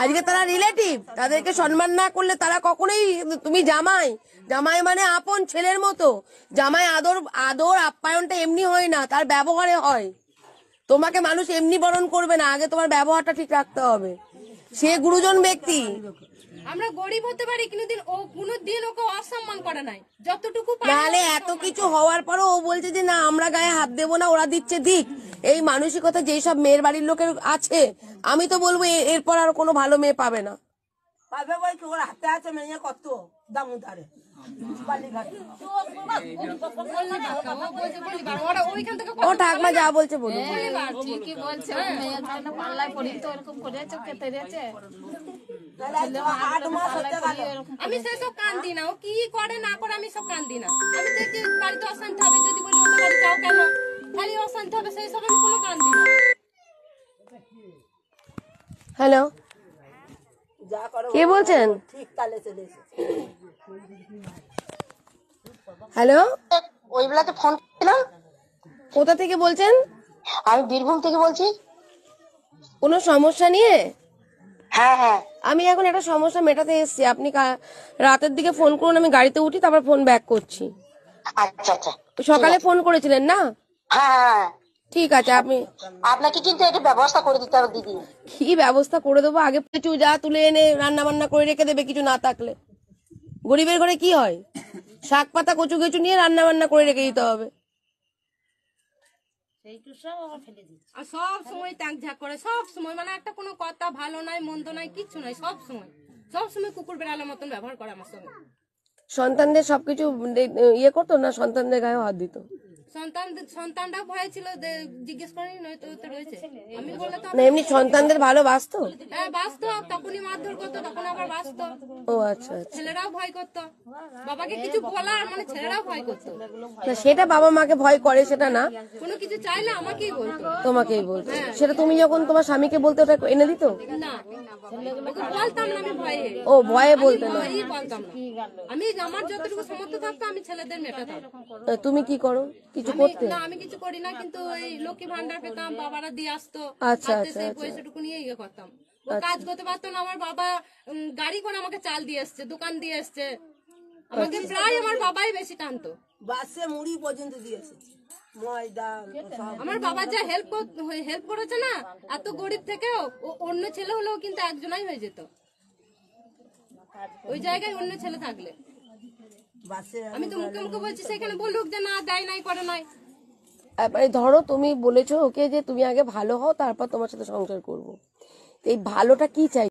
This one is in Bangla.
আজকে তারা রিলেটিভ, তাদেরকে সম্মান না করলে তারা কখনোই, তুমি জামাই, জামাই মানে আপন ছেলের মতো। জামাই আদর আপ্যায়নটা এমনি হয় না, তার ব্যবহারে হয়। তোমাকে মানুষ এমনি বরণ করবে না, আগে তোমার ব্যবহারটা ঠিক রাখতে হবে। সে গুরুজন ব্যক্তি। আমরা গরিব হতে পারি, কোনোদিন ওকে অসম্মান করে নাই। যতটুকু নাহলে এত কিছু হওয়ার পরও ও বলছে যে না আমরা গায়ে হাত দেবো না, ওরা দিচ্ছে দিক। এই মানসিকতা যেই সব মেয়ের বাড়ির লোকের আছে, আমি তো বলবো এরপর আর কোনো ভালো মেয়ে পাবে না। পাবে বই কি, ওর হাতে আছে মেয়ে কত দামুদারে ও ঠাকমা যা বলছে বলুন। ঠিকই বলছে, মেয়ের জন্য পাল্লায় পড়ি তো এরকম করেছে, খেতে দিয়েছে। আমি সেসব কান দিই না, ও কি করে না করে আমি সব কান দিই না। আমি দেখি বাড়িতে অশান্তি হবে, যদি বলি অন্য বাড়ি যাও কেন, খালি অশান্তি হবে, সেই সব আমি কোনো কান দিই না। হ্যালো, যা করে কে বলছেন? ঠিক তালে চলে এসেছে। হ্যালো, ওই বেলাতে ফোন করছিলাম। কোথা থেকে বলছেন? আমি বীরভূম থেকে বলছি। কোনো সমস্যা নিয়ে? হ্যাঁ হ্যাঁ, আমি এখন একটা সমস্যা মেটাতে এসেছি। আপনি রাতের দিকে ফোন করুন, আমি গাড়িতে উঠি, তারপর ফোন ব্যাক করছি। আচ্ছা আচ্ছা, সকালে ফোন করেছিলেন না? হ্যাঁ হ্যাঁ, ঠিক আছে। আপনি আপনাকে কিন্তু এটা ব্যবস্থা করে দিতে হবে দিদি। কি ব্যবস্থা করে দেবো? আগে কিছু যা তুলে এনে রান্না বান্না করে রেখে দেবে, কিছু না থাকলে। গরিবের ঘরে কি হয়, শাক পাতা কচু কিছু নিয়ে রান্না বান্না করে রেখে দিতে হবে। আর সব সময় ট্যাঙ্ক ঝাঁক করে, সব সময়, মানে একটা কোনো কথা ভালো নাই মন্দ নাই কিচ্ছু নাই, সব সময় কুকুর বেড়ালের মতন ব্যবহার করে আমার সঙ্গে। সন্তানদের সবকিছু ইয়ে করতো না, সন্তানদের গায়ে হাত দিত। সন্তানটা ভয় ছিল, জিজ্ঞেস করেনি, নয়তো তো রয়েছে। আমি বললে তো না, এমনি সন্তানদের ভালোবাসতো। হ্যাঁ বাঁচতো, তখনই মারধর করতো, তখন আবার বাঁচতো। ও আচ্ছা আচ্ছা। ছেলেরাও ভয় করতো বাবাকে কিছু বলার, মানে ছেলেরাও ভয় করতো। না, সেটা বাবা মাকে ভয় করে সেটা না, কোনো কিছু চাইলে আমাকেই বলতো। তোমাকেই বলতো। সেটা তুমি যখন তোমার স্বামীকে বলতে ওটা এনে দিত? না, ওকে বলতাম না আমি ভয়ে। ও ভয়ে বলতে না। ভয়েই বলতাম না। আমি আমার যতটুকু সামর্থ্য থাকতো আমি ছেলেদের মেটাতাম। তুমি কি করো? কিছু করতে? না, আমি কিছু করি না, কিন্তু এই লক্ষ্মী ভান্ডার পেতাম, বাবারা দিয়ে আসতো। আচ্ছা হাতে আচ্ছা সেই আচ্ছা। পয়সাটুকু নিয়ে ইয়ে করতাম। ও কাজ করতে পারতো না, আমার বাবা গাড়ি করে আমাকে চাল দিয়ে এসছে, দোকান দিয়ে এসছে। আমাকে প্রায় আমার বাবাই বেশি টানতো। বাসে মুড়ি পর্যন্ত দিয়ে এসেছে, ময়দা সব। আমার বাবা যা হেল্প করেছে না, এত গরিব থেকেও ও অন্য ছেলে হলেও কিন্তু একজনাই হয়ে যেত ওই জায়গায়, অন্য ছেলে থাকলে। বাসে আমি তো মুখে মুখে বলছি, সেখানে বলুক যে না দেয় নাই করে নাই। ধরো তুমি বলেছো ওকে যে তুমি আগে ভালো হও, তারপর তোমার সাথে সংসার করবো। এই ভালোটা কি চাই?